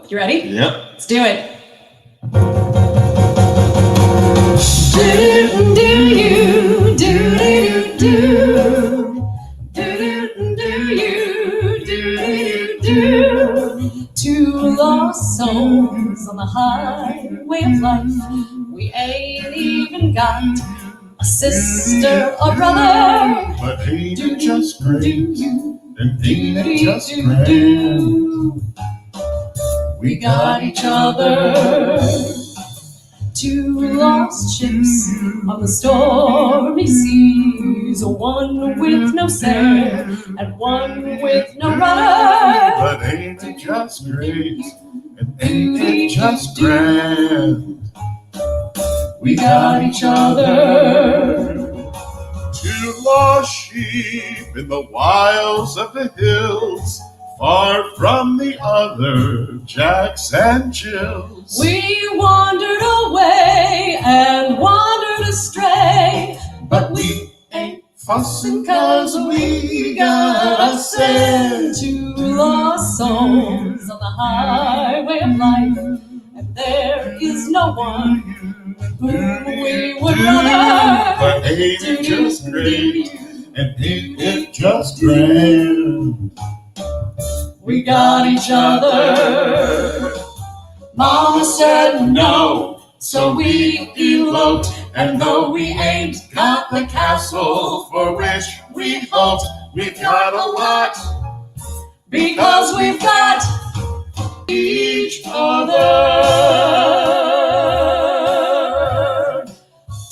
You ready? Yep. Let's do it. Two lost souls on the highway of life. We ain't even got a sister or brother. But ain't it just great? And ain't it just grand? We got each other. Two lost ships on the stormy seas, one with no sail and one with no rudder. But ain't it just great? And ain't it just grand? We got each other. Two lost sheep in the wilds of the hills, far from the other Jacks and Jills. We wandered away and wandered astray, but we ain't fussing 'cause we got a cent. Two lost souls on the highway of life, and there is no one whom we would rather. But ain't it just great? And ain't it just grand? We got each other. Mama said no, so we eloped. And though we ain't got the castle for which we hoped, we've got a lot because we've got each other.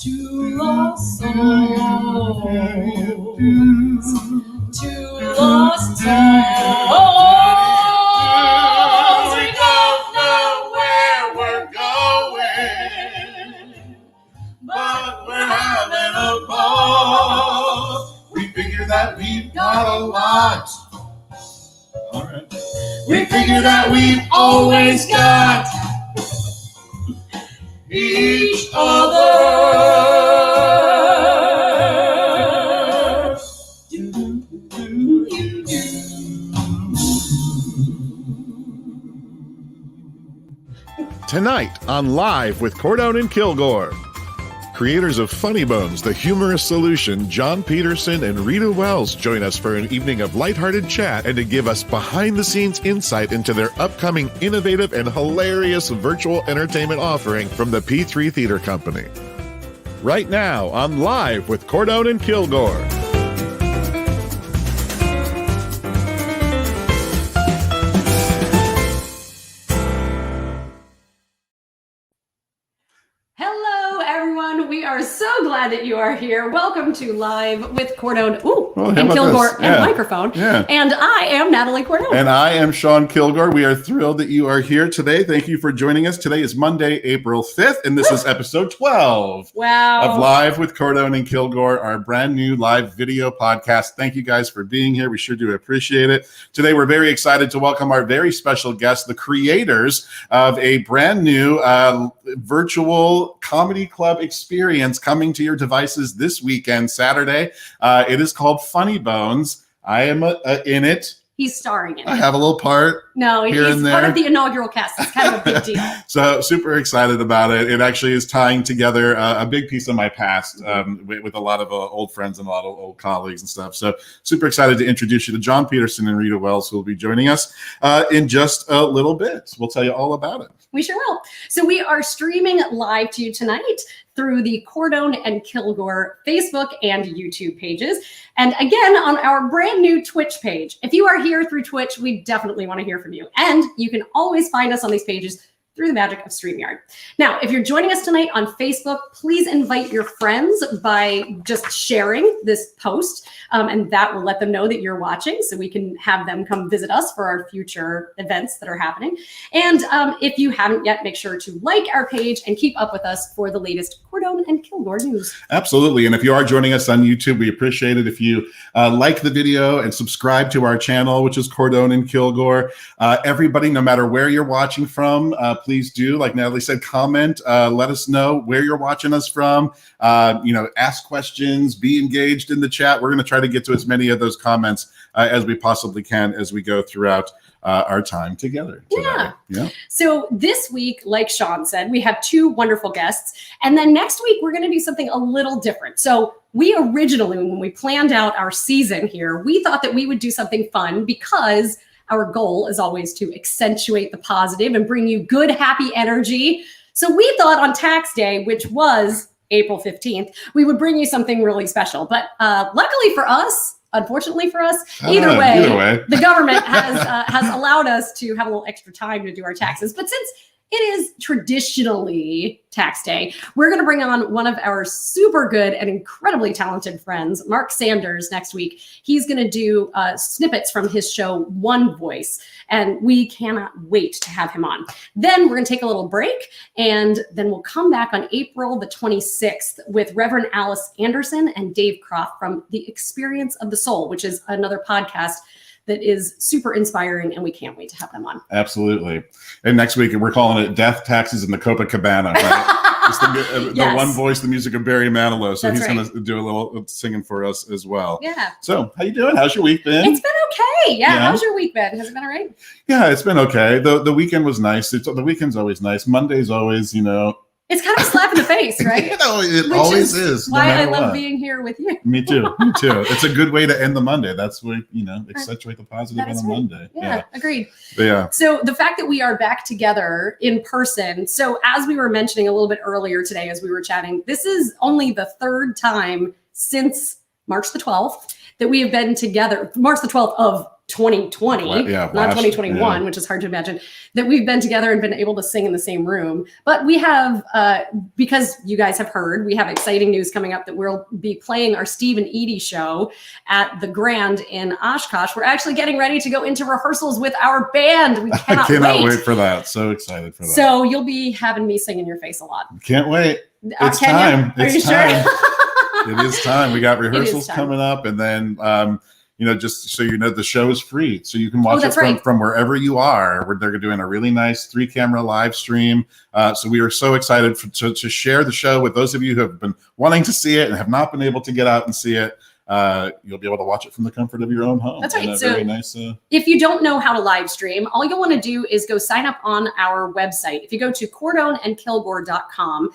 Two lost souls, two lost souls. We don't know where we're going, but we're having a ball. We figure that we've got a lot. All right. We figure that we've always got each other. Tonight on Live with Cordone and Kilgore. Creators of Funny Bones, The Humerous Solution, Jon Peterson and Rita Wells join us for an evening of lighthearted chat and to give us behind-the-scenes insight into their upcoming innovative and hilarious virtual entertainment offering from the P3 Theater Company. Right now on Live with Cordone and Kilgore. We are so glad that you are here. Welcome to Live with Cordone and Kilgore and microphone. Yeah. And I am Natalie Cordone. And I am Sean Kilgore. We are thrilled that you are here today. Thank you for joining us. Today is Monday, April 5th, and this is episode 12 of Live with Cordone and Kilgore, our brand new live video podcast. Thank you guys for being here. We sure do appreciate it. Today, we're very excited to welcome our very special guests, the creators of a brand new virtual comedy club experience coming to your devices this weekend, Saturday. It is called Funny Bones. I am in it. He's starring in it. I have a little part. No, he's part of the inaugural cast. It's kind of a big deal. So super excited about it. It actually is tying together a big piece of my past with a lot of old friends and a lot of old colleagues and stuff. So super excited to introduce you to Jon Peterson and Rita Wells, who will be joining us in just a little bit. We'll tell you all about it. We sure will. So we are streaming live to you tonight through the Cordone and Kilgore Facebook and YouTube pages. And again, on our brand new Twitch page. If you are here through Twitch, we definitely want to hear from you. And you can always find us on these pages through the magic of StreamYard. Now, if you're joining us tonight on Facebook, please invite your friends by just sharing this post, and that will let them know that you're watching so we can have them come visit us for our future events that are happening. And if you haven't yet, make sure to like our page and keep up with us for the latest Cordone and Kilgore news. Absolutely. And if you are joining us on YouTube, we appreciate it if you like the video and subscribe to our channel, which is Cordone and Kilgore. Everybody, no matter where you're watching from, please do, like Natalie said, comment. Let us know where you're watching us from. Ask questions, be engaged in the chat. We're going to try to get to as many of those comments as we possibly can as we go throughout our time together today. Yeah. So this week, like Shawn said, we have 2 wonderful guests. And then next week, we're going to do something a little different. So we originally, when we planned out our season here, we thought that we would do something fun because our goal is always to accentuate the positive and bring you good, happy energy. So we thought on Tax Day, which was April 15th, we would bring you something really special. But luckily for us, unfortunately for us, either way, the government has allowed us to have a little extra time to do our taxes. But since it is traditionally tax day, we're going to bring on one of our super good and incredibly talented friends, Mark Sanders, next week. He's going to do snippets from his show, One Voice, and we cannot wait to have him on. Then we're going to take a little break, and then we'll come back on April the 26th with Reverend Alice Anderson and Dave Croft from The Experience of the Soul, which is another podcast that is super inspiring, and we can't wait to have them on. Absolutely. And next week, we're calling it Death, Taxes, and the Copacabana, right? It's the One Voice, the music of Barry Manilow. So he's going to do a little singing for us as well. Yeah. So how you doing? How's your week been? It's been okay. Yeah. How's your week been? Has it been all right? Yeah, it's been okay. The weekend was nice. The weekend's always nice. Monday's always, it's kind of a slap in the face, right? It always is. Why I love being here with you. Me too. It's a good way to end the Monday. That's where, accentuate the positive on a Monday. Yeah, agreed. Yeah. So the fact that we are back together in person. So as we were mentioning a little bit earlier today, as we were chatting, this is only the 3rd time since March the 12th that we have been together. March the 12th of 2020, not 2021, which is hard to imagine, that we've been together and been able to sing in the same room. But we have, because you guys have heard, we have exciting news coming up that we'll be playing our Steve and Edie show at the Grand in Oshkosh. We're actually getting ready to go into rehearsals with our band. We cannot wait for that. So excited for that. So you'll be having me sing in your face a lot. Can't wait. It's time. Are you sure? It is time. We got rehearsals coming up, and then just so you know, the show is free, so you can watch it from wherever you are. They're doing a really nice 3-camera live stream. So we are so excited to share the show with those of you who have been wanting to see it and have not been able to get out and see it. You'll be able to watch it from the comfort of your own home. That's right. So very nice, if you don't know how to live stream, all you'll want to do is go sign up on our website. If you go to cordoneandkilgore.com,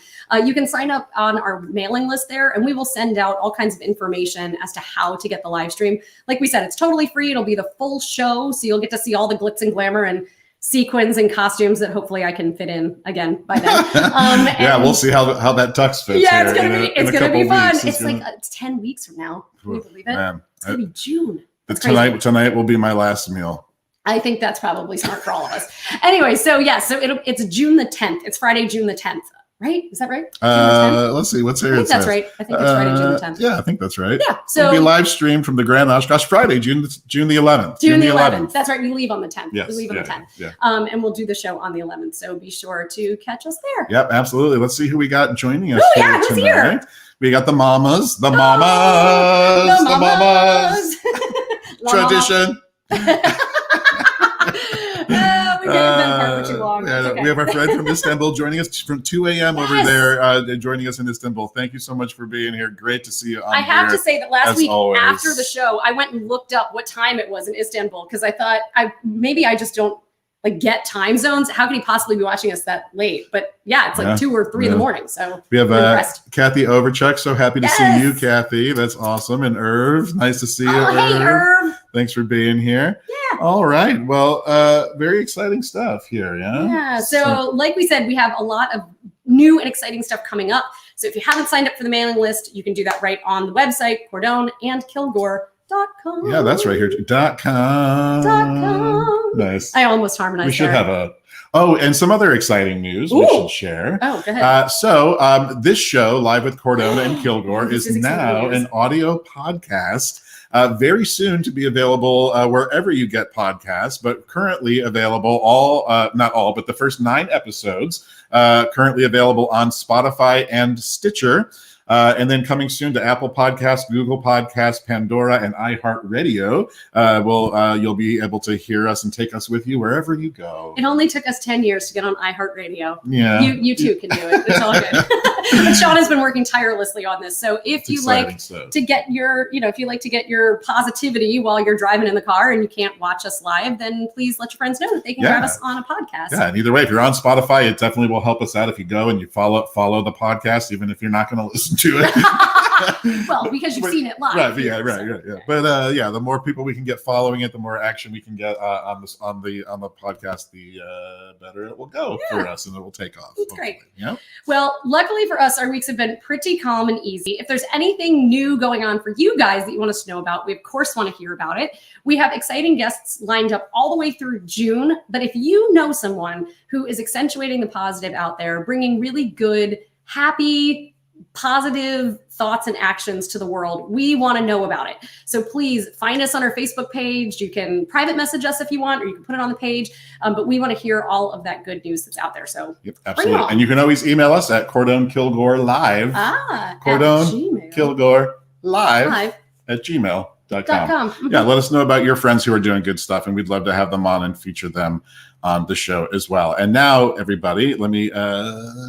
you can sign up on our mailing list there, and we will send out all kinds of information as to how to get the live stream. Like we said, it's totally free. It'll be the full show, so you'll get to see all the glitz and glamour and sequins and costumes that hopefully I can fit in again by then. We'll see how that tux fits. Yeah, it's gonna be fun. It's 10 weeks from now. Can you believe it? Man, it's gonna be June. Tonight will be my last meal. I think that's probably smart for all of us. Anyway, so it's June the 10th. It's Friday, June the 10th. Right? Is that right? Let's see. What's here? I think that's right. I think it's Friday, June the 10th. Yeah, I think that's right. Yeah. So it'll be live streamed from the Grand Oshkosh Friday, June the 11th. June the 11th. That's right. We leave on the 10th. Yes. We leave on the 10th. Yeah. And we'll do the show on the 11th. So be sure to catch us there. Yep, absolutely. Let's see who we got joining us. Who's here? We got the mamas. The mamas. Tradition. We have our friend from Istanbul joining us from 2 a.m. over there, joining us in Istanbul. Thank you so much for being here. Great to see you on I have here, to say that last week always. After the show, I went and looked up what time it was in Istanbul because I thought maybe I just don't get time zones. How could he possibly be watching us that late? But yeah, it's 2 or 3 in the morning. So we have Kathy Overchuck. So happy to see you, Kathy. That's awesome. And Irv, nice to see you. Hey, Irv. Thanks for being here. Yeah. All right. Well, very exciting stuff here. Yeah. Yeah. So like we said, we have a lot of new and exciting stuff coming up. So if you haven't signed up for the mailing list, you can do that right on the website, cordoneandkilgore.com. Yeah, that's right here. .com. Nice. I almost harmonized. We should have and some other exciting news we should share. Oh, go ahead. This show, Live with Cordone and Kilgore, is now an audio podcast. Very soon to be available wherever you get podcasts, but currently available not all, but the first 9 episodes currently available on Spotify and Stitcher. And then coming soon to Apple Podcasts, Google Podcasts, Pandora, and iHeartRadio. You'll be able to hear us and take us with you wherever you go. It only took us 10 years to get on iHeartRadio. Yeah. You too can do it. It's all good. But Shawn has been working tirelessly on this. So if you like to get your positivity while you're driving in the car and you can't watch us live, then please let your friends know that they can grab us on a podcast. Yeah, and either way, if you're on Spotify, it definitely will help us out if you go and you follow the podcast, even if you're not going to listen to it. Well, because you've seen it live. Right, yeah. But the more people we can get following it, the more action we can get on the podcast, the better it will go for us, and it will take off. That's great. Yeah. Well, luckily for us, our weeks have been pretty calm and easy. If there's anything new going on for you guys that you want us to know about, we of course want to hear about it. We have exciting guests lined up all the way through June. But if you know someone who is accentuating the positive out there, bringing really good, happy, positive thoughts and actions to the world, we want to know about it. So please find us on our Facebook page. You can private message us if you want, or you can put it on the page. But we want to hear all of that good news that's out there. So absolutely. And you can always email us at cordonkilgorelive. Cordonkilgorelive at gmail.com. Yeah, let us know about your friends who are doing good stuff, and we'd love to have them on and feature them on the show as well. And now, everybody, let me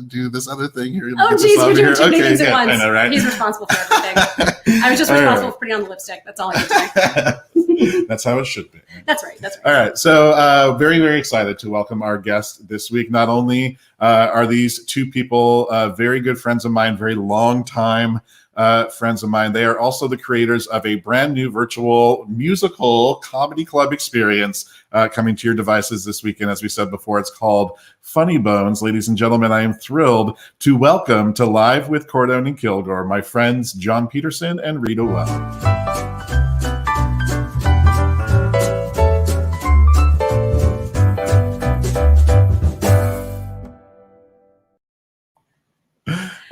do this other thing here. Oh, geez, we're doing too many things at once. I know, right? He's responsible for everything. I was just responsible for putting on the lipstick. That's all I did today. That's how it should be. That's right. All right. So very, very excited to welcome our guest this week. Not only are these two people very good friends of mine, very long time friends of mine, they are also the creators of a brand new virtual musical comedy club experience coming to your devices this weekend. As we said before, it's called Funny Bones. Ladies and gentlemen, I am thrilled to welcome to Live with Cordone and Kilgore my friends Jon Peterson and Rita Wells.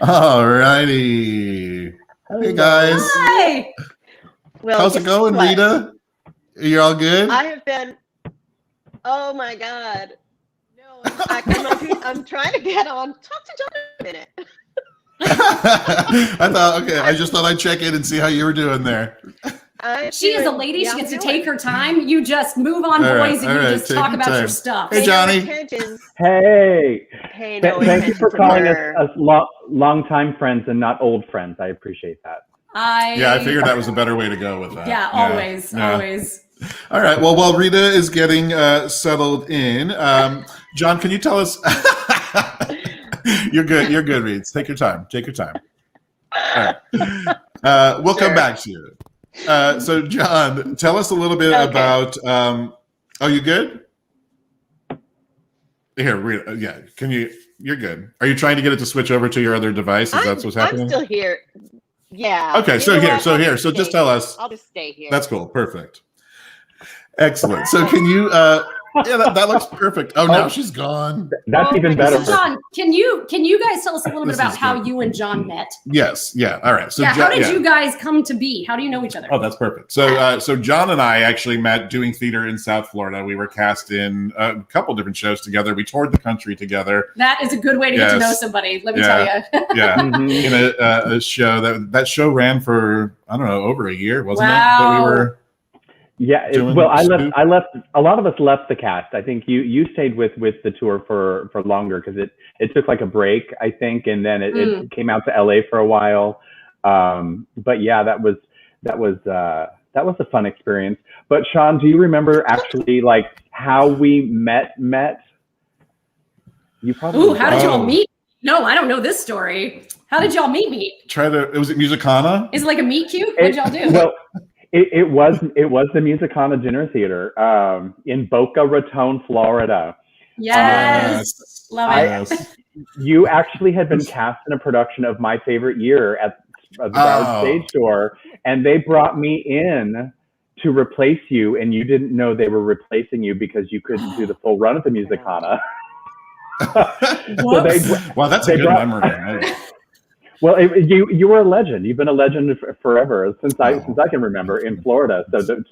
All righty. Hey guys. Hi. Well, how's it going, Rita? You're all good? I have been. Oh my God. No, I'm trying to get on. Talk to Jon a minute. I just thought I'd check in and see how you were doing there. She is a lady. She gets to take her time. You just move on, boys, and you just talk about your stuff. Hey, Johnny. Hey. Hey, no thank you for calling us long-time friends and not old friends. I appreciate that. I figured that was a better way to go with that. Yeah, always. All right. Well, while Rita is getting settled in, Jon, can you tell us? You're good, Reeds. Take your time. All right. We'll come back to you. So, Jon, tell us a little bit about. Oh, you good? Here, Rita. Yeah. Can you? You're good. Are you trying to get it to switch over to your other device? That's what's happening? I'm still here. Yeah. Okay. So here. So just tell us. I'll just stay here. That's cool. Perfect. Excellent. So can you? Yeah, that looks perfect. Oh, now she's gone. That's even better. So Jon, can you guys tell us a little bit about how you and Jon met? Yes. Yeah. All right. So how did you guys come to be? How do you know each other? Oh, that's perfect. So Jon and I actually met doing theater in South Florida. We were cast in a couple different shows together. We toured the country together. That is a good way to get to know somebody. Let me tell you. Yeah. In a show that show ran for over a year, wasn't it? That we were. Yeah, I left. A lot of us left the cast. I think you stayed with the tour for longer because it took like a break, I think, and then it came out to LA for a while. But yeah, that was a fun experience. But Shawn, do you remember actually like how we met? You probably. Ooh, how did y'all meet? No, I don't know this story. How did y'all meet? Was it Musicana? Is it like a meet cute? What did y'all do? Well, It was the Musicana Dinner Theater in Boca Raton, Florida. Yes, love it. You actually had been cast in a production of My Favorite Year at the Broward Stage Door, and they brought me in to replace you, and you didn't know they were replacing you because you couldn't do the full run of the Musicana. Wow, that's a good memory. Well, you were a legend. You've been a legend forever since I can remember in Florida. So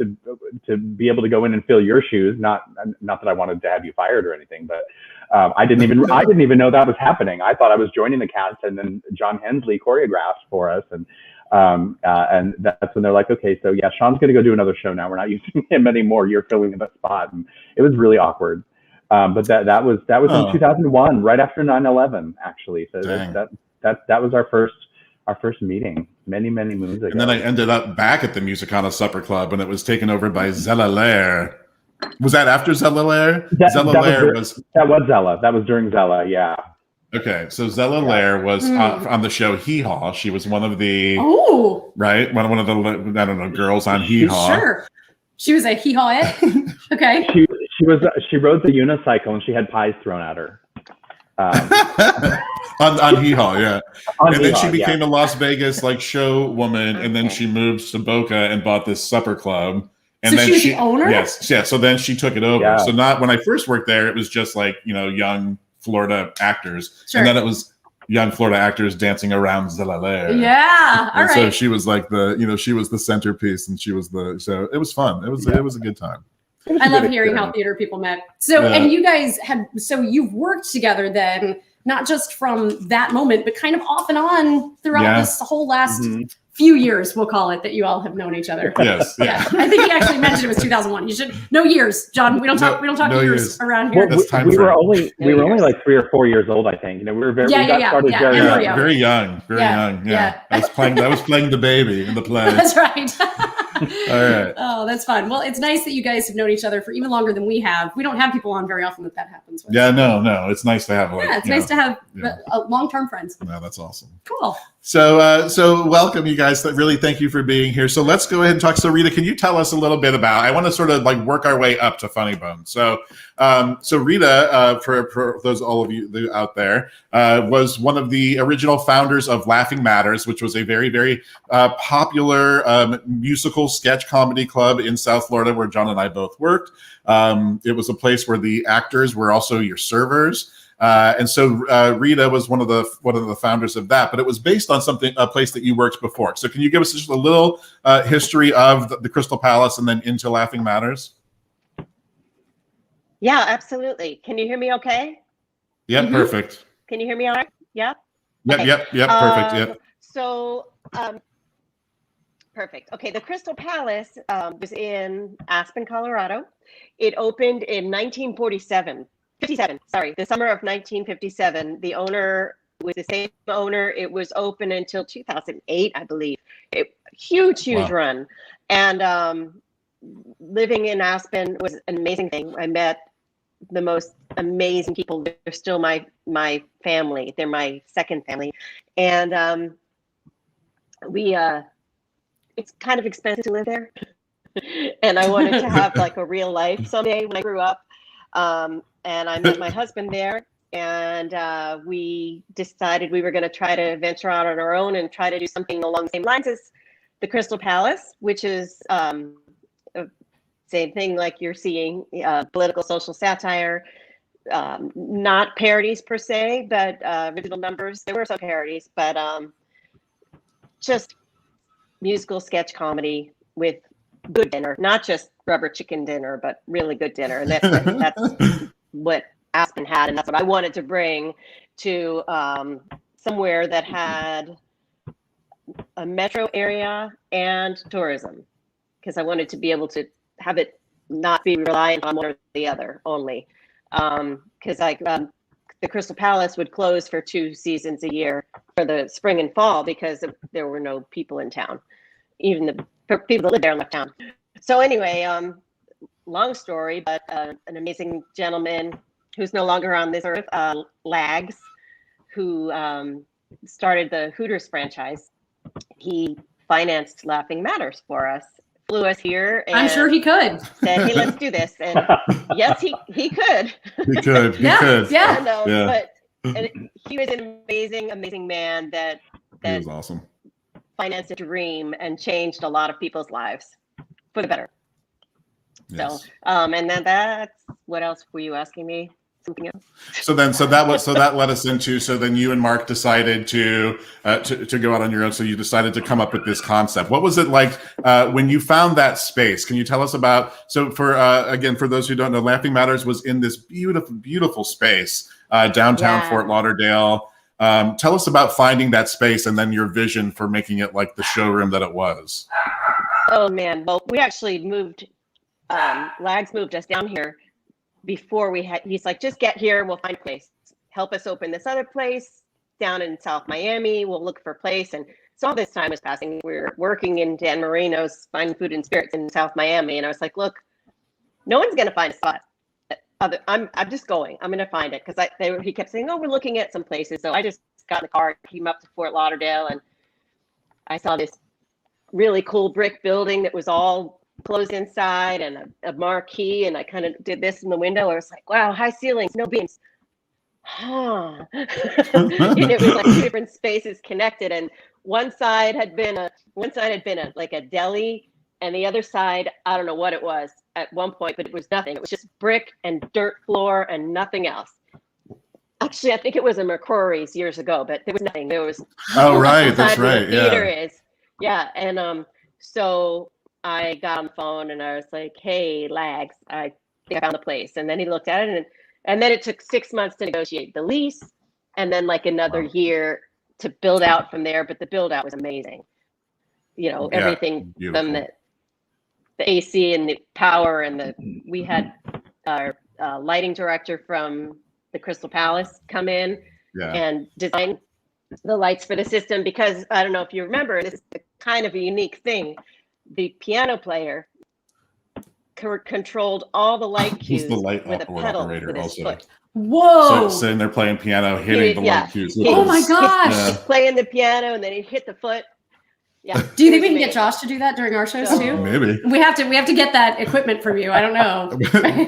to be able to go in and fill your shoes, not that I wanted to have you fired or anything, but I didn't even know that was happening. I thought I was joining the cast, and then John Hensley choreographed for us, and that's when they're like, okay, so yeah, Sean's going to go do another show now. We're not using him anymore. You're filling the spot, and it was really awkward. But that was in 2001, right after 9/11, actually. So that was our first meeting many moons ago. And then I ended up back at the Musicana Supper Club when it was taken over by Zella Lair. Was that after Zella Lair? That was Zella. That was during Zella, yeah. Okay, so Zella Lair was on the show Hee Haw. She was one of the right, one of the I don't know girls on Hee Haw. Sure, she was a Hee Haw. Okay, she rode the unicycle and she had pies thrown at her. on Hee Haw, yeah. And then she became a Las Vegas show woman, and then she moved to Boca and bought this supper club. And so then she was the owner? Yes, yeah. So then she took it over. Yeah. So not when I first worked there, it was just young Florida actors, sure. And then it was young Florida actors dancing around Zella Lair. Yeah, all right. So she was she was the centerpiece, and so it was fun. It was a good time. I love hearing how theater people met. So, and you guys you've worked together then, not just from that moment, but kind of off and on throughout this whole last few years, we'll call it, that you all have known each other. Yes. Yeah. I think he actually mentioned it was 2001. You should no years, John. We don't talk years around here. Well, we were only 3 or 4 years old, I think. We were very started very young. Yeah. I was playing the baby in the play. That's right. All right. Oh, that's fun. Well, it's nice that you guys have known each other for even longer than we have. We don't have people on very often that happens with. Yeah, no. It's nice to have it's nice to have long-term friends. Yeah, that's awesome. Cool. So welcome, you guys. Really, thank you for being here. So let's go ahead and talk. So Rita, can you tell us a little bit about? I want to sort of work our way up to Funny Bones. So Rita, for those all of you out there, was one of the original founders of Laughing Matters, which was a very, very popular musical sketch comedy club in South Florida, where John and I both worked. It was a place where the actors were also your servers. And so Rita was one of the founders of that, but it was based on a place that you worked before. So can you give us just a little history of the Crystal Palace and then into Laughing Matters? Yeah, absolutely. Can you hear me okay? Yep, perfect. Can you hear me all right? Yeah? Yep, okay. Yep, perfect, yep. So, perfect. Okay, the Crystal Palace was in Aspen, Colorado. It opened in 1957. The summer of 1957. The owner was the same owner. It was open until 2008, I believe. Huge run. And living in Aspen was an amazing thing. I met the most amazing people. They're still my family. They're my second family. And it's kind of expensive to live there. And I wanted to have a real life someday when I grew up. And I met my husband there, and we decided we were going to try to venture out on our own and try to do something along the same lines as the Crystal Palace, which is same thing like you're seeing, political social satire, not parodies per se, but original numbers. There were some parodies, but just musical sketch comedy with good dinner, not just rubber chicken dinner, but really good dinner. And that's what Aspen had, and that's what I wanted to bring to somewhere that had a metro area and tourism, because I wanted to be able to have it not be reliant on one or the other only. Because the Crystal Palace would close for 2 seasons a year for the spring and fall because there were no people in town. Even the people that lived there left town. So anyway, long story, but an amazing gentleman who's no longer on this earth, Lags, who started the Hooters franchise. He financed Laughing Matters for us, flew us here. And I'm sure he could. Said, hey, let's do this. And yes, he could. He could. Yeah. No, but he was an amazing man that he was awesome. Financed a dream and changed a lot of people's lives for the better. Yes. So, and then that's, what else were you asking me? something else. So that led us into, so then you and Mark decided to go out on your own. So you decided to come up with this concept. What was it like when you found that space? Can you tell us about, so for those who don't know, Laughing Matters was in this beautiful, beautiful space, downtown Fort Lauderdale. Tell us about finding that space and then your vision for making it like the showroom that it was. Oh man, well, we actually moved, Lags moved us down here before he's like, just get here and we'll find a place. Help us open this other place down in South Miami. We'll look for a place. And so all this time was passing. We were working in Dan Marino's Fine Food and Spirits in South Miami. And I was like, look, no one's going to find a spot. I'm just going. I'm going to find it. Because he kept saying, oh, we're looking at some places. So I just got in the car, came up to Fort Lauderdale, and I saw this really cool brick building that was all closed inside and a marquee, and I kind of did this in the window. I was like, wow, high ceilings, no beams. It was like two different spaces connected, and one side had been like a deli, and the other side, I don't know what it was at one point, but it was nothing. It was just brick and dirt floor and nothing else. Actually, I think it was a McCrory's years ago, but there was nothing. There was that's right. The theater is. Yeah, and so I got on the phone and I was like, hey, Lags, I think I found a place. And then he looked at it, and then it took 6 months to negotiate the lease, and then like another year to build out from there. But the build out was amazing. You know, everything from the AC and the power, and we had our lighting director from the Crystal Palace come in and design the lights for the system, because I don't know if you remember, this is kind of a unique thing. The piano player controlled all the light cues with a pedal with his foot. Whoa! So sitting there playing piano, hitting the light cues. Oh my gosh! He's playing the piano and then he'd hit the foot. Yeah. Do you think we can get Josh to do that during our shows too? Maybe. We have to get that equipment from you. I don't know.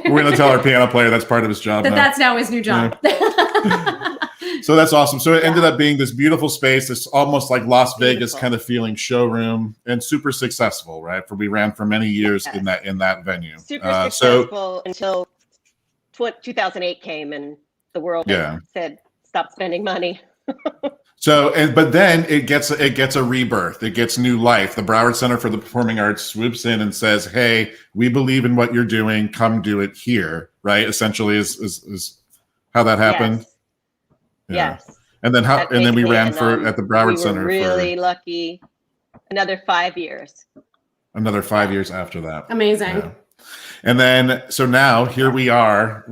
We're gonna tell our piano player that's part of his job. That's now his new job. Yeah. So that's awesome. So it ended up being this beautiful space, this almost like Las Vegas kind of feeling showroom, and super successful, right? We ran for many years in that venue. Super successful until 2008 came and the world said, stop spending money. But then it gets a rebirth. It gets new life. The Broward Center for the Performing Arts swoops in and says, "Hey, we believe in what you're doing. Come do it here." Right? Essentially, is how that happened. Yes. Yeah. Yes. And then we ran at the Broward Center. We were really lucky. Another 5 years. Another 5 years after that. Amazing. Yeah. And then so now here we are.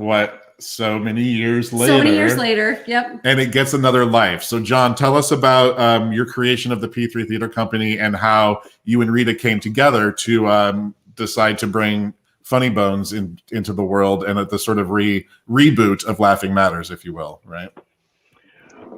So many years later. Yep. And it gets another life. So Jon, tell us about your creation of the P3 Theater Company and how you and Rita came together to decide to bring Funny Bones into the world, and at the sort of reboot of Laughing Matters, if you will, right?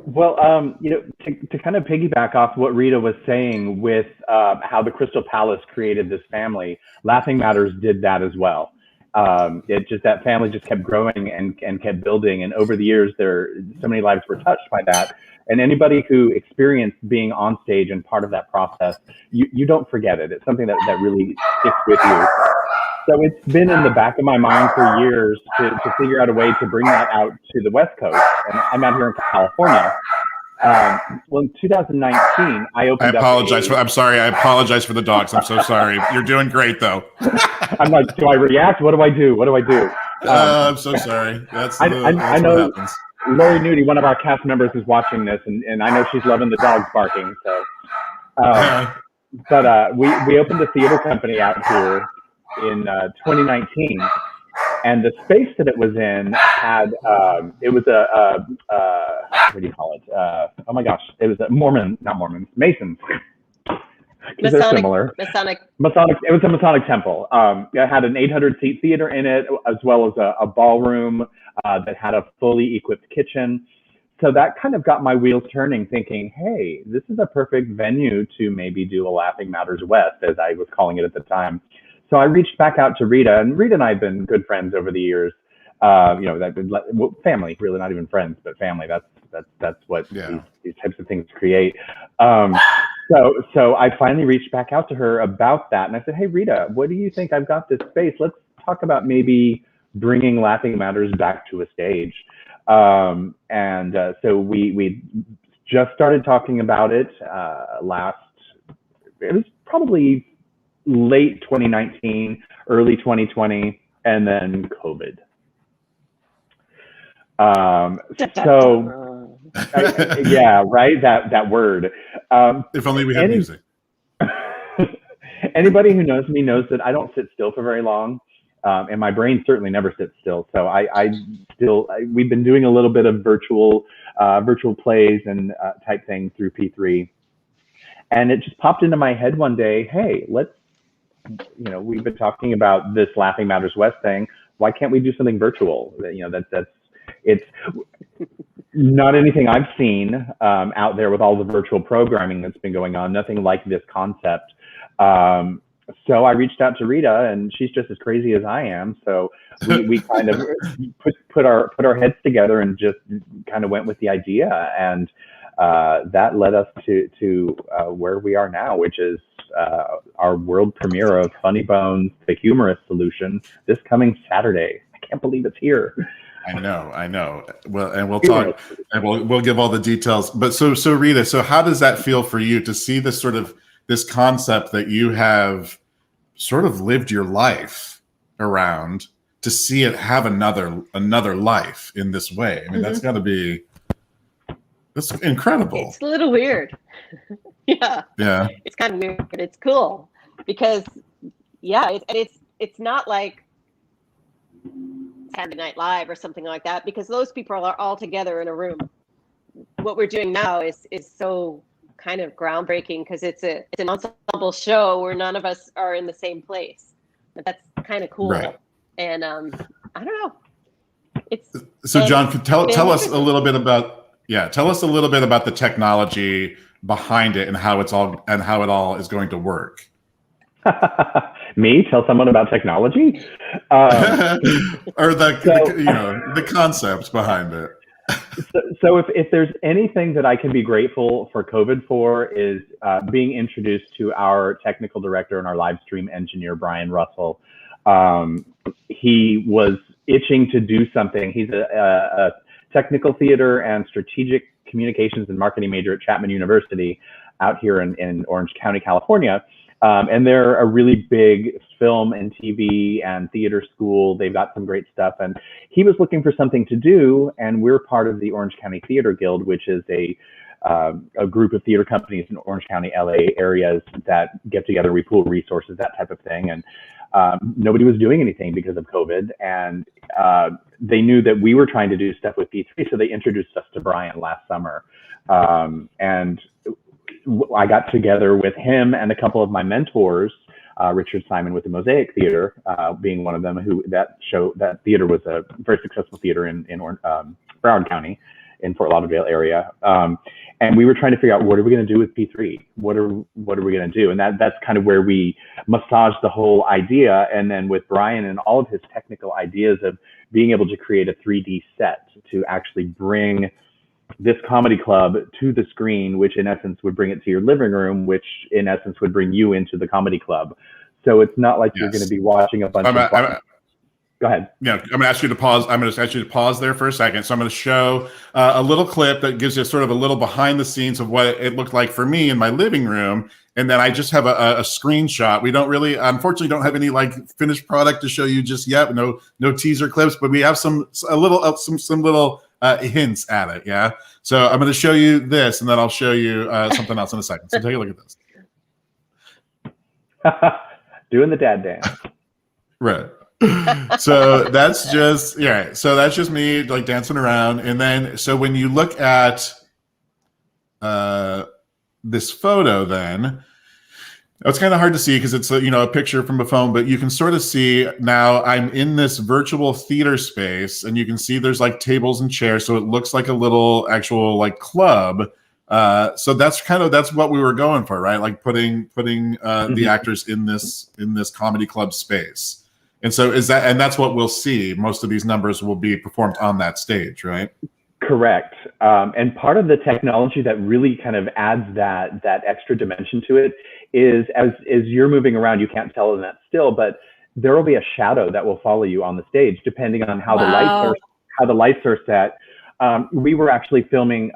Well, to kind of piggyback off what Rita was saying with how the Crystal Palace created this family, Laughing Matters did that as well. That family just kept growing and kept building. And over the years, so many lives were touched by that. And anybody who experienced being on stage and part of that process, you don't forget it. It's something that really sticks with you. So it's been in the back of my mind for years to figure out a way to bring that out to the West Coast. And I'm out here in California. Well, in 2019, I opened I'm sorry. I apologize for the dogs. I'm so sorry. You're doing great, though. I'm like, do I react? What do I do? I'm so sorry. I know Lori Nudie, one of our cast members, is watching this, and I know she's loving the dogs barking. So, but we opened a theater company out here in 2019, and the space that it was in had it was what do you call it? Oh my gosh, it was Masons. They're similar. Masonic. It was a Masonic temple. It had an 800-seat theater in it, as well as a ballroom that had a fully equipped kitchen. So that kind of got my wheels turning, thinking, hey, this is a perfect venue to maybe do a Laughing Matters West, as I was calling it at the time. So I reached back out to Rita, and Rita and I have been good friends over the years. Family, really, not even friends, but family. That's what these types of things create. So I finally reached back out to her about that, and I said, "Hey, Rita, what do you think? I've got this space. Let's talk about maybe bringing Laughing Matters back to a stage. So we just started talking about it it was probably late 2019, early 2020, and then COVID. Yeah, right. That word. If only we had music. Anybody who knows me knows that I don't sit still for very long, and my brain certainly never sits still. So we've been doing a little bit of virtual plays and type thing through P3, and it just popped into my head one day. Hey, we've been talking about this Laughing Matters West thing. Why can't we do something virtual? It's not anything I've seen out there with all the virtual programming that's been going on. Nothing like this concept. So I reached out to Rita, and she's just as crazy as I am. So we kind of put our heads together and just kind of went with the idea, and that led us to where we are now, which is our world premiere of Funny Bones: The Humerous Solution this coming Saturday. I can't believe it's here. I know. Well, and we'll talk, and we'll give all the details. But so Rita, so how does that feel for you to see this concept that you have sort of lived your life around, to see it have another life in this way? I mean, that's incredible. It's a little weird. Yeah. It's kind of weird, but it's cool because it's not like Saturday Night Live or something like that, because those people are all together in a room. What we're doing now is so kind of groundbreaking, because it's an ensemble show where none of us are in the same place. But that's kind of cool. Right. And I don't know. So Jon, tell us a little bit about the technology behind it and how it all is going to work. Me tell someone about technology, or the concept behind it. So if there's anything that I can be grateful for COVID for, is being introduced to our technical director and our live stream engineer, Brian Russell. He was itching to do something. He's a technical theater and strategic communications and marketing major at Chapman University out here in Orange County, California. And they're a really big film and TV and theater school. They've got some great stuff. And he was looking for something to do. And we're part of the Orange County Theater Guild, which is a group of theater companies in Orange County, LA areas that get together. We pool resources, that type of thing. And nobody was doing anything because of COVID. And they knew that we were trying to do stuff with P3. So they introduced us to Brian last summer. And I got together with him and a couple of my mentors, Richard Simon with the Mosaic Theater, being one of them. That theater was a very successful theater in Broward County, in Fort Lauderdale area. And we were trying to figure out, what are we going to do with P3? What are we going to do? And that's kind of where we massaged the whole idea. And then with Brian and all of his technical ideas of being able to create a 3D set to actually bring this comedy club to the screen, which in essence would bring it to your living room, which in essence would bring you into the comedy club. So it's not like you're going to be watching a bunch of... Go ahead. Yeah, I'm going to ask you to pause. I'm going to ask you to pause there for a second. So I'm going to show a little clip that gives you sort of a little behind the scenes of what it looked like for me in my living room. And then I just have a screenshot. We unfortunately don't have any finished product to show you just yet. No teaser clips, but we have some little hints at it. Yeah. So I'm going to show you this, and then I'll show you something else in a second. So take a look at this. Doing the dad dance. Right. So that's just me dancing around. And then so when you look at this photo, then it's kind of hard to see because it's a picture from a phone, but you can sort of see now I'm in this virtual theater space, and you can see there's tables and chairs, so it looks like a little actual club. So that's what we were going for, right? Putting the actors in this comedy club space. And so that's what we'll see. Most of these numbers will be performed on that stage, right? Correct. And part of the technology that really kind of adds that extra dimension to it is as you're moving around, you can't tell in that still, but there will be a shadow that will follow you on the stage, depending on how the lights are set. We were actually filming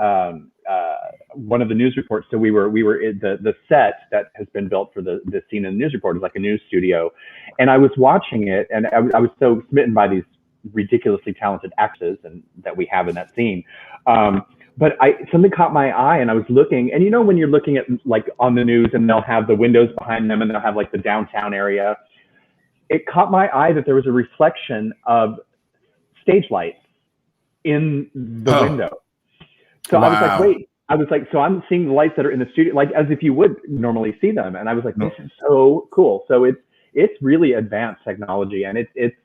one of the news reports. So we were in the set that has been built for the scene in the news report is like a news studio, and I was watching it, and I was so smitten by these ridiculously talented actors and that we have in that scene. But something caught my eye, and I was looking, and you know when you're looking at like on the news, and they'll have the windows behind them, and they'll have like the downtown area. It caught my eye that there was a reflection of stage lights in the window. So wow. I was like, wait, so I'm seeing the lights that are in the studio, like as if you would normally see them. And I was like, this is so cool. So it's really advanced technology, and it's,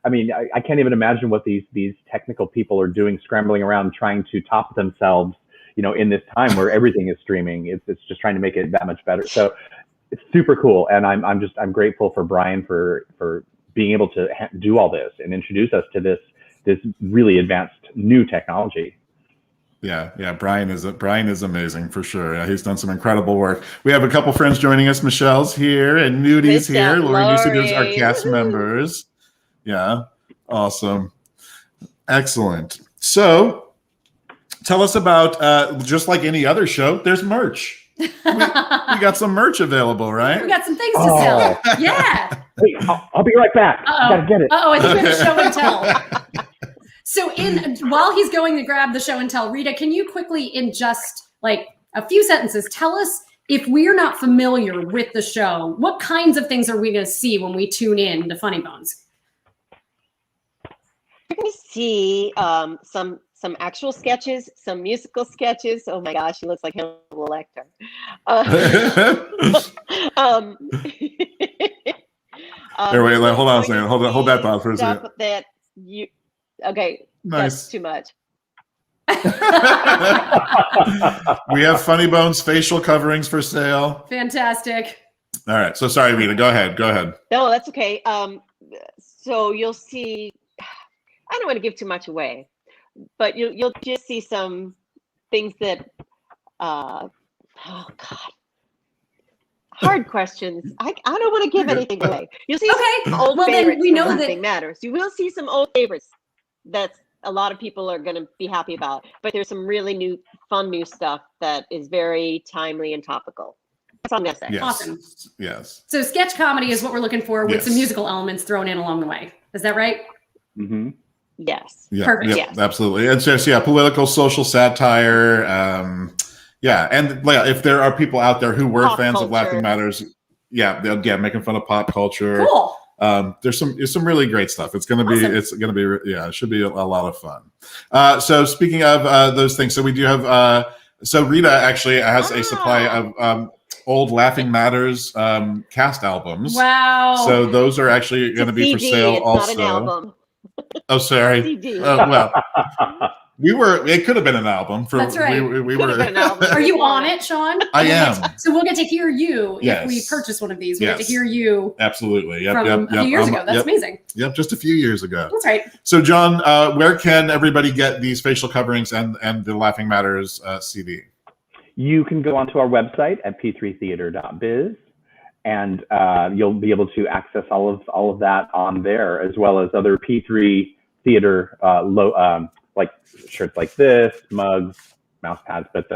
I mean, I can't even imagine what these technical people are doing, scrambling around trying to top themselves, you know, in this time where everything is streaming. It's just trying to make it that much better. So it's super cool, and I'm grateful for Brian for being able to do all this and introduce us to this really advanced new technology. Yeah. Brian is amazing for sure. Yeah, he's done some incredible work. We have a couple friends joining us. Michelle's here and Nudi's here. Lori Newsy, our cast members. Yeah, awesome, excellent. So, tell us about just like any other show. There's merch. We got some merch available, right? We got some things to sell. Yeah. Wait, I'll be right back. Gotta get it. I think we have a show and tell. So while he's going to grab the show and tell, Rita, can you quickly, in just like a few sentences, tell us, if we're not familiar with the show, what kinds of things are we going to see when we tune in to Funny Bones? You're going to see some actual sketches, some musical sketches. Oh my gosh, he looks like Hannibal Lecter. Wait, hold on a second. Hold that thought for a second. Okay, nice. That's too much. We have Funny Bones facial coverings for sale. Fantastic. All right. So sorry, Rita. Go ahead. No, that's okay. So you'll see. I don't want to give too much away, but you'll just see some things that. Oh God. Hard questions. I don't want to give anything away. You'll see some old favorites. Then we know that nothing matters. You will see some old favorites that a lot of people are going to be happy about. But there's some really fun new stuff that is very timely and topical. That's all I'm going to say. Yes. Awesome. Yes. So sketch comedy is what we're looking for with some musical elements thrown in along the way. Is that right? Mm-hmm. Yes. Yeah, perfect. Yes. Absolutely. It's just political, social satire. And if there are people out there who were pop fans culture. Of Laughing Matters, making fun of pop culture. Cool. There's some really great stuff. It should be a lot of fun. So speaking of those things, so we do have so Rita actually has a supply of old Laughing Matters cast albums. Wow. So those are actually going to be for sale also. Not an album. Oh, sorry. CD. Well, it could have been an album. That's right. We were. Are you on it, Sean? I am. So we'll get to hear you yes. if we purchase one of these. We'll get to hear you. Absolutely. From a few years ago. That's amazing. Yep, just a few years ago. That's right. So, John, where can everybody get these facial coverings and the Laughing Matters CD? You can go onto our website at p3theater.biz. And you'll be able to access all of that on there, as well as other P3 Theater like shirts like this, mugs, mouse pads. But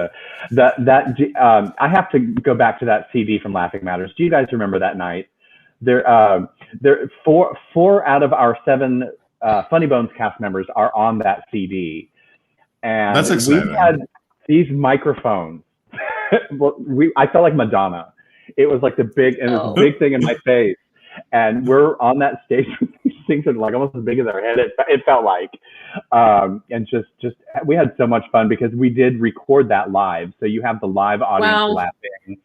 I have to go back to that CD from Laughing Matters. Do you guys remember that night? There four out of our 7 Funny Bones cast members are on that CD, and that's exciting. We had these microphones. I felt like Madonna. It was like the big thing in my face, and we're on that stage with these things that are like almost as big as our head. It felt like, and just we had so much fun because we did record that live, so you have the live audience laughing.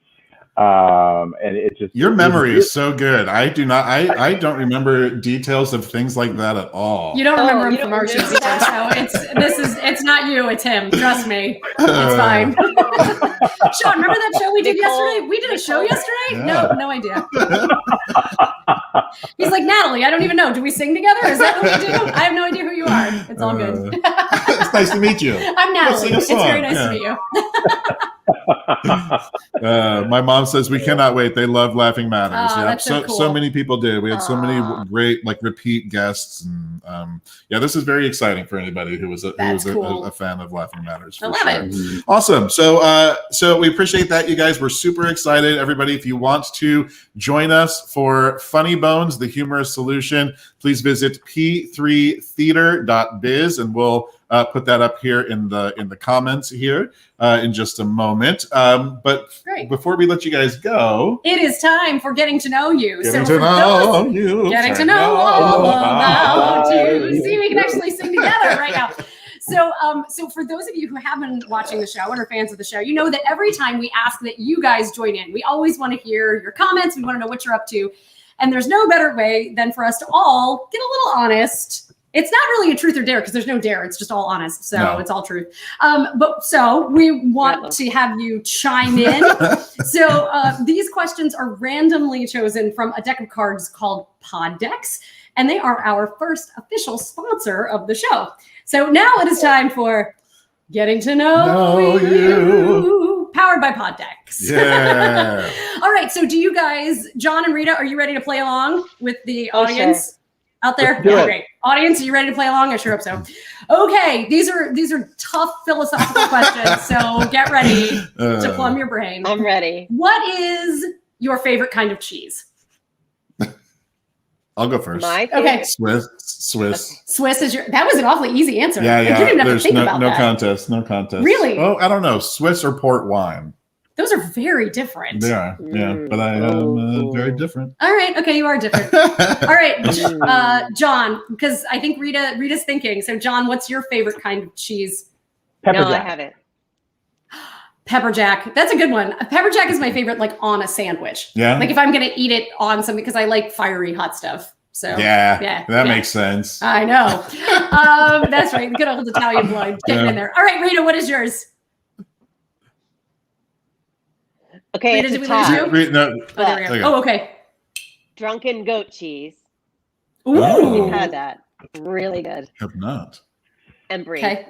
And it just your memory is so good. I don't remember details of things like that at all. You don't remember him from our shows either, so it's not you, it's him. Trust me, it's fine. Sean, remember that show we did yesterday? We did a show yesterday? Yeah. No idea. He's like, Natalie, I don't even know. Do we sing together? Is that what we do? I have no idea who you are. It's all good. It's nice to meet you. I'm Natalie. It's very nice to meet you. My mom says we cannot wait. They love Laughing Matters. Oh, yeah, that's so cool. So many people did. We had so many great repeat guests, and yeah, this is very exciting for anybody who was a fan of Laughing Matters. I love it. Awesome. So we appreciate that, you guys. We're super excited. Everybody, if you want to join us for Funny Bones, the Humerous Solution, please visit p3theater.biz, and we'll put that up here in the comments here in just a moment. But before we let you guys go, it is time for Getting to Know You. Getting to know you. Getting to know all about you. See, we can actually sing together right now. So for those of you who have been watching the show and are fans of the show, you know that every time we ask that you guys join in, we always want to hear your comments. We want to know what you're up to. And there's no better way than for us to all get a little honest. It's not really a truth or dare because there's no dare. It's just all honest. So It's all truth. So we want to have you chime in. So these questions are randomly chosen from a deck of cards called Pod Decks, and they are our first official sponsor of the show. So now it is time for Getting to Know You, powered by Pod Decks. Yeah. All right. So do you guys, Jon and Rita, are you ready to play along with the audience? Sure. Out there? Yeah, great. Audience, are you ready to play along? I sure hope so. Okay, these are tough philosophical questions, so get ready to plumb your brain. I'm ready. What is your favorite kind of cheese? I'll go first. Okay. Swiss. Swiss is your. That was an awfully easy answer. Yeah. You didn't even have to think about that. No contest. Really? Oh, I don't know. Swiss or port wine. Those are very different. They are, but I am very different. All right, okay, you are different. All right, Jon, because I think Rita's thinking. So, Jon, what's your favorite kind of cheese? Pepper Jack. jack. I have it. Pepper jack. That's a good one. Pepper jack is my favorite, like on a sandwich. Yeah. Like if I'm gonna eat it on something, because I like fiery hot stuff. So that makes sense. I know. That's right. Good old Italian blood kicking in there. All right, Rita, what is yours? Okay, Rita, it's did we top. lose you? No. There we go. Oh, okay. Drunken goat cheese. Ooh. We've had that. Really good. Have not. And brie. Okay.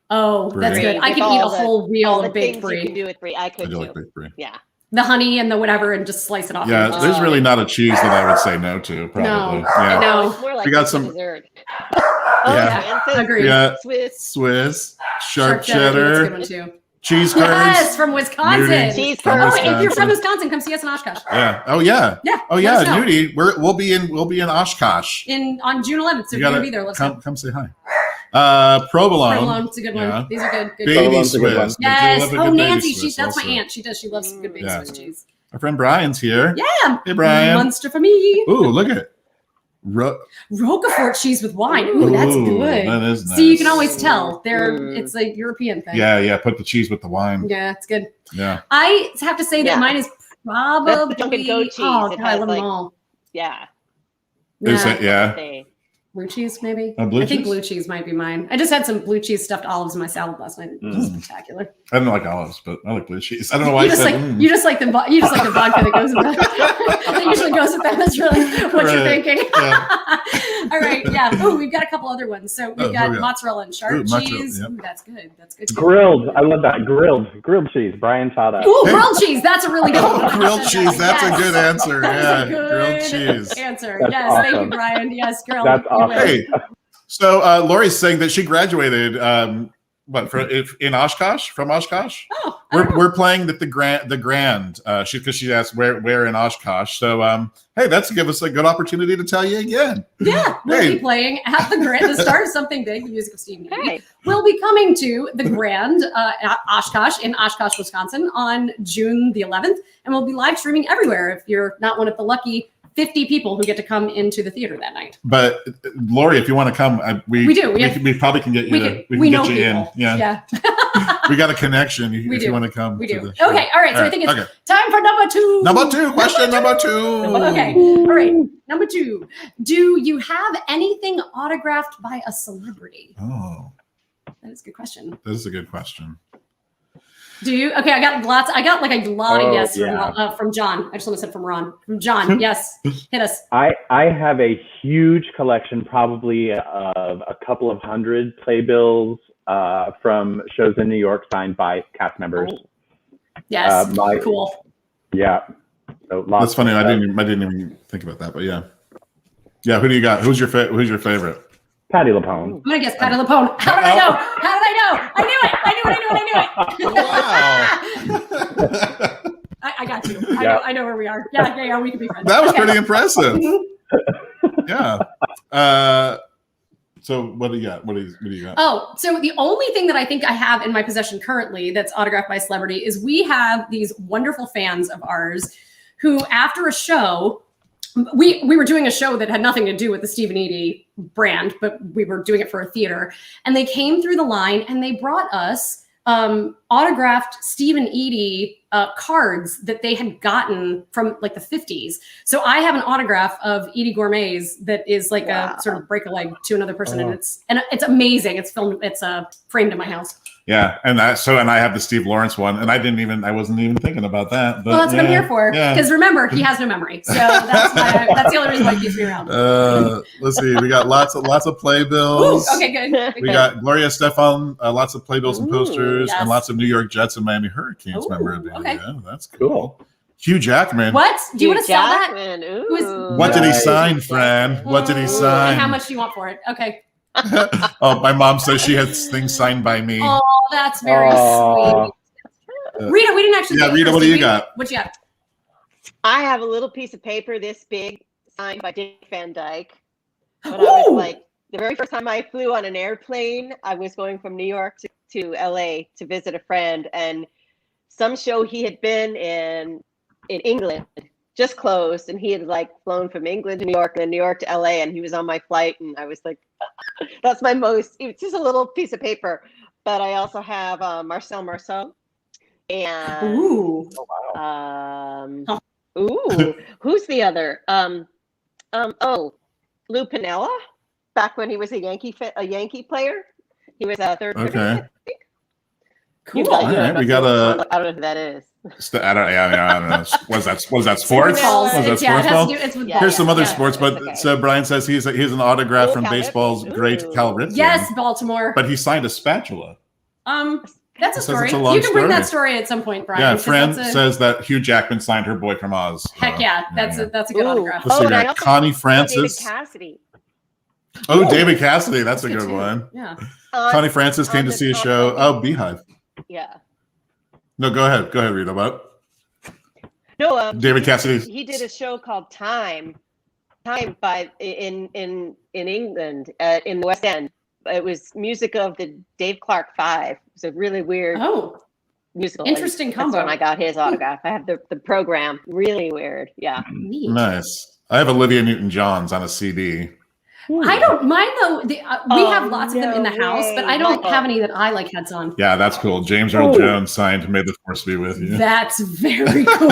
Oh, Brie. that's good. I With can eat a whole wheel of baked You brie. can do with brie. I could I do too. like baked brie. Yeah. The honey and the whatever, and just slice it off. Yeah, there's really not a cheese that I would say no to. Probably. No. Yeah. No. It's more like We got some- dessert. Agreed. Yeah. Swiss. Sharp That's cheddar. a good one too. Cheese curds. Yes, from Wisconsin. Nudie. Cheese From curds. Oh, if you're from Wisconsin. Wisconsin, come see us in Oshkosh. Yeah. Oh yeah. Yeah. Oh let yeah. us know. Nudie. We'll be in Oshkosh. On June 11th. So if you're gonna be there, let's go. come say hi. Provolone. Provolone's a good one. Yeah. These are good. Baby Provolone's a good one. Swiss. Yes. I do love a Oh, good baby Nancy. Swiss That's my also. aunt. She does. She loves good baby Swiss cheese. Our friend Brian's here. Yeah. Hey Brian. Munster for me. Ooh, look at it. Roquefort cheese with wine. Ooh, that's good. That is nice. See, you can always tell. It's a European thing. Yeah. Put the cheese with the wine. Yeah, it's good. Yeah. I have to say that mine is probably. That's the Dunkin' goat cheese. Oh, It God, I has, love like- them all. Yeah. Is Yeah. it? Yeah. They- Blue cheese, maybe. Blue I think cheese? blue cheese might be mine. I just had some blue cheese stuffed olives in my salad last night. It was spectacular. I don't like olives, but I like blue cheese. I don't know why You just like the vodka that goes with that. That usually goes with that. That's really what you're thinking. Yeah. All right, yeah. Oh, we've got a couple other ones. So we've got mozzarella and sharp mozzarella, cheese. yep. Ooh, that's good. That's good. Grilled. I love that. Grilled cheese. Brian taught us. Ooh, grilled cheese. That's a really good one. Grilled cheese. That's a Yes. good answer. That is Yeah. a Grilled good cheese. answer. That's Yes, thank you, awesome. Brian. Yes, grilled. That's You win. awesome. Hey. So Lori's saying that she graduated in Oshkosh, from Oshkosh. Oh, I don't know. We're playing the Grand. Because she asked where in Oshkosh. So hey, that's give us a good opportunity to tell you again. Yeah, we'll Hey. be playing at the Grand, the start of something big, the musical Steve movie. Hey. We'll be coming to the Grand at Oshkosh in Oshkosh, Wisconsin on June the 11th, and we'll be live streaming everywhere if you're not one of the lucky 50 people who get to come into the theater that night. But Lori, if you want to come, we do. We probably can get you. We know get you people. in. Yeah. We got a connection. If you want to come, We to do. the show. Okay. All right. So I think it's time for number two. Question number two. Okay. All right. Number two. Do you have anything autographed by a celebrity? Oh, That is a good question. that is a good question. Do you? Okay, I got lots. I got like a lot of yes yeah. from Jon. I just want to say from Ron. From Jon. Yes, hit us. I have a huge collection, probably of a couple of hundred playbills from shows in New York signed by cast members. Yes. Cool. Yeah. So that's funny. I didn't even think about that, but yeah. Yeah. Who do you got? Who's your favorite? Patti LuPone. I'm gonna guess Patti LuPone. How did I know? How did I know? I knew it. I got you. I know where we are. Yeah. We can be friends. That was pretty impressive. Yeah. So what do you got? What do you got? Oh, so the only thing that I think I have in my possession currently that's autographed by a celebrity is we have these wonderful fans of ours who, after a show, we were doing a show that had nothing to do with the Stephen Eady brand, but we were doing it for a theater. And they came through the line and they brought us autographed Stephen Eady cards that they had gotten from like the 50s. So I have an autograph of Eady Gourmet's that is like a sort of break a leg to another person, and it's amazing. It's filmed. It's framed in my house. Yeah, and I have the Steve Lawrence one, and I wasn't even thinking about that. But, well, that's what I'm here for. Because remember, he has no memory, so that's the only reason why he keeps me around. Let's see, we got lots of playbills. Okay, good. We got Gloria Estefan, lots of playbills and posters, and lots of New York Jets and Miami Hurricanes memorabilia. Okay. Yeah, that's cool. Hugh Jackman. What? Do you want to sell that? What did he sign, Fran? What did he sign? And how much do you want for it? Okay. Oh, my mom says she has things signed by me. Oh, that's very sweet. Rita, we didn't actually. Yeah, Rita, what do you got? What you got? I have a little piece of paper this big, signed by Dick Van Dyke. When I was like, the very first time I flew on an airplane, I was going from New York to LA to visit a friend, and some show he had been in England just closed, and he had like flown from England to New York and then New York to LA, and he was on my flight, and I was like, that's my most, it's just a little piece of paper. But I also have Marcel Marceau and who's the other? Lou Piniella, back when he was a Yankee player. He was a third. Okay. I think. Cool. All right, we got a. I don't know who that is. I don't know. Was that sports? Here's some other sports, but okay. So Brian says he's an autograph from baseball's great Cal Ripken. Yes, Baltimore. But he signed a spatula. That's a story. You can bring that story at some point, Brian. Yeah, Fran says that Hugh Jackman signed Her Boy from Oz. Heck yeah, that's a good autograph. Let's see, got Connie Francis. David Cassidy. Oh, David Cassidy, that's a good one. Yeah. Connie Francis came to see a show. Oh, Beehive. Yeah. No, go ahead, Rita. What? No, David Cassidy. He did a show called Time by in England in the West End. It was music of the Dave Clark Five. It was a really weird musical. Interesting combo. That's when I got his autograph. I have the program. Really weird. Yeah. Neat. Nice. I have Olivia Newton-John's on a CD. I don't mind though. We have lots of them in the house, but I don't have any that I like heads on. Yeah, that's cool. James Earl Jones signed "May the Force Be with You." That's very cool.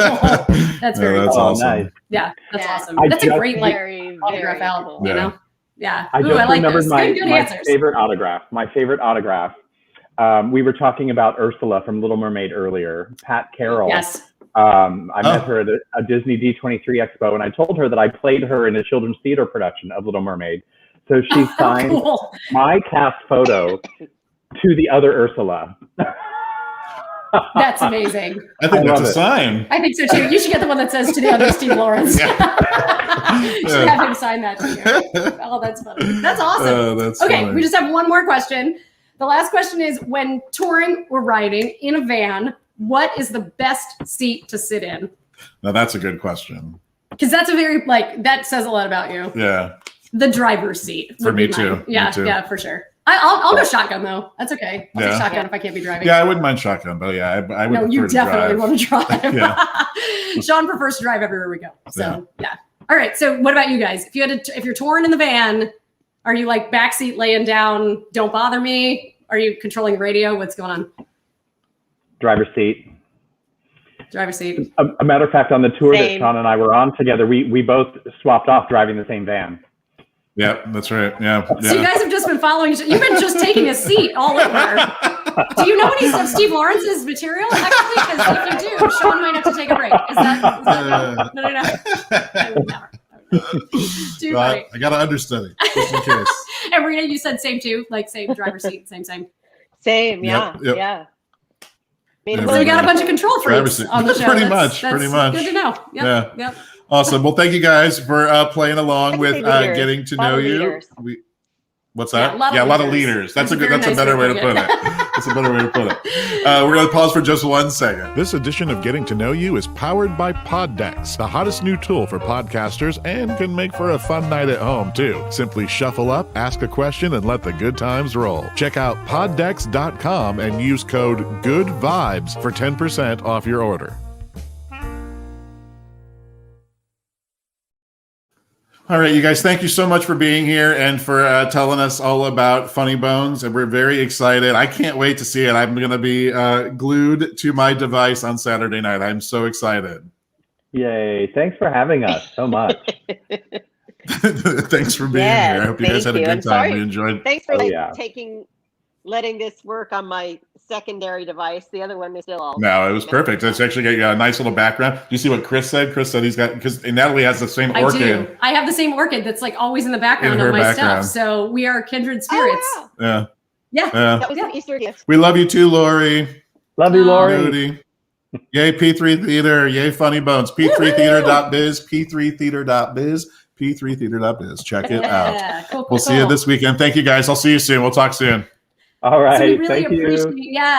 That's very cool. Awesome. Nice. Yeah, that's awesome. That's a great autograph out. Cool. You know. Yeah. I just remembered my favorite autograph. My favorite autograph. We were talking about Ursula from Little Mermaid earlier. Pat Carroll. Yes. I met her at a Disney D23 Expo, and I told her that I played her in a children's theater production of Little Mermaid. So she signed my cast photo to the other Ursula. That's amazing. I think that's a sign. I think so too. You should get the one that says to the other Steve Lawrence. You should have him sign that to you. Oh, that's funny. That's awesome. That's okay, funny. We just have one more question. The last question is, when touring or riding in a van, what is the best seat to sit in? Now that's a good question. Because that's a very, that says a lot about you. Yeah. The driver's seat. For me too. Yeah, me too. Yeah, for sure. I'll go shotgun though. That's okay. I'll take shotgun if I can't be driving. Yeah, I wouldn't mind shotgun, but yeah, I would. No, you definitely want to drive. Yeah. Sean prefers to drive everywhere we go. So yeah. All right. So what about you guys? If you're touring in the van, are you like backseat laying down? Don't bother me. Are you controlling the radio? What's going on? Driver's seat. Driver's seat. A matter of fact, on the tour that Sean and I were on together, we both swapped off driving the same van. Yeah, that's right. Yeah. So you guys have just been following. You've been just taking a seat all over. Do you know any of Steve Lawrence's material? Actually, because if you do, Sean might have to take a break. Is that no? Too funny. I got to understudy just in case. And Rita, you said same too, like same driver's seat, same. Same, yeah, Yep. yeah. So we got a bunch of control freaks on the show. Pretty much. Good to know. Yep. Awesome. Well, thank you guys for playing along with getting to know you. What's that? A lot of leaders. That's a better way to put it. That's a better way to put it. We're going to pause for just 1 second. This edition of Getting to Know You is powered by Poddex, the hottest new tool for podcasters and can make for a fun night at home, too. Simply shuffle up, ask a question, and let the good times roll. Check out poddex.com and use code GOODVIBES for 10% off your order. All right, you guys, thank you so much for being here and for telling us all about Funny Bones. And we're very excited. I can't wait to see it. I'm going to be glued to my device on Saturday night. I'm so excited. Yay. Thanks for having us so much. Thanks for being here. I hope you guys had a good time. We enjoyed. Thanks for letting this work on my secondary device. The other one is still all. No, it was perfect. It's actually got a nice little background. Do you see what Chris said? Chris said he's got, because Natalie has the same orchid. I do. I have the same orchid that's like always in the background of my stuff. So we are kindred spirits. Oh, wow. Yeah. That was an Easter gift. We love you too, Lori. Love you, Lori. Rudy. Yay, P3 Theater. Yay, Funny Bones. P3theater.biz. P3theater.biz. P3theater.biz. Check it out. We'll see you this weekend. Thank you, guys. I'll see you soon. We'll talk soon. All right. So we really Thank you.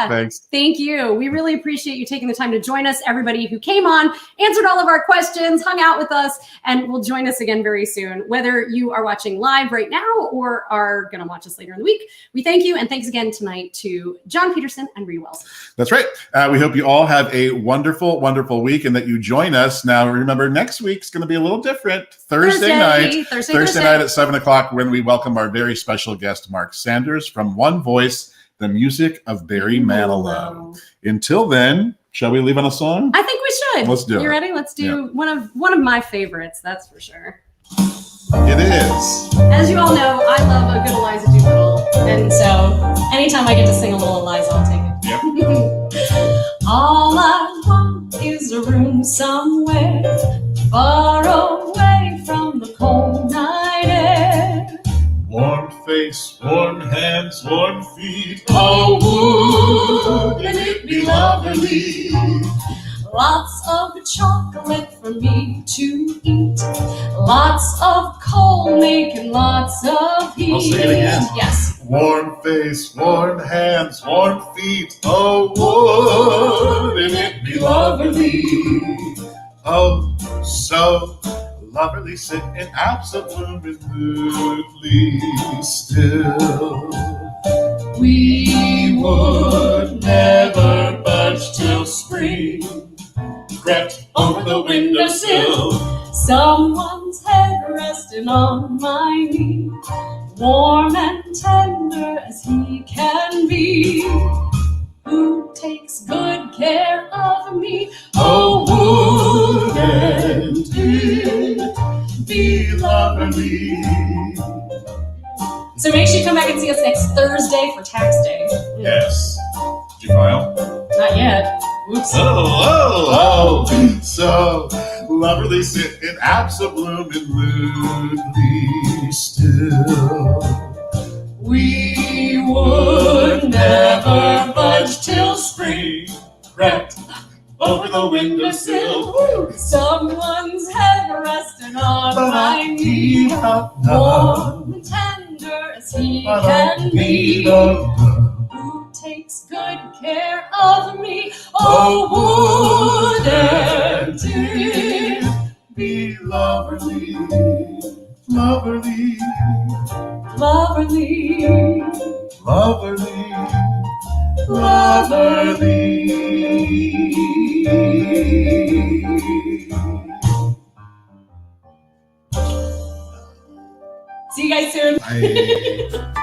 Thanks. Thank you. We really appreciate you taking the time to join us. Everybody who came on, answered all of our questions, hung out with us, and will join us again very soon. Whether you are watching live right now or are going to watch us later in the week, we thank you. And thanks again tonight to Jon Peterson and Rita Wells. That's right. We hope you all have a wonderful, wonderful week and that you join us. Now, remember, next week's going to be a little different. Thursday night at 7:00 when we welcome our very special guest, Mark Sanders from One Voice, the music of Barry Manilow. Until then, shall we leave on a song? I think we should. Let's do it. You ready? Let's do one of my favorites, that's for sure. It is. As you all know, I love a good Eliza Doolittle. And so anytime I get to sing a little Eliza, I'll take it. Yep. All I want is a room somewhere far away from the cold night air. Warm face, warm hands, warm feet. Oh, wouldn't it be lovely? Lots of chocolate for me to eat. Lots of coal making lots of heat. I'll say it again. Yes. Warm face, warm hands, warm feet. Oh, wouldn't it be lovely? Oh, so lovely, sitting absolutely still. We would never budge till spring Crept over the windowsill. Someone's head resting on my knee, warm and tender as he can be. Who takes good care of me? Oh, wouldn't it be lovely? So make sure you come back and see us next Thursday for tax day. Yes. Did you file? Not yet. Oops. Oh. So lovely, sitting absolutely still. We would never budge till spring Crept over the windowsill. Someone's head resting on my knee, warm and tender as he can be. Who takes good care of me? Oh, wouldn't it be lovely, lovely, lovely, lovely, lovely? See you guys soon. Bye.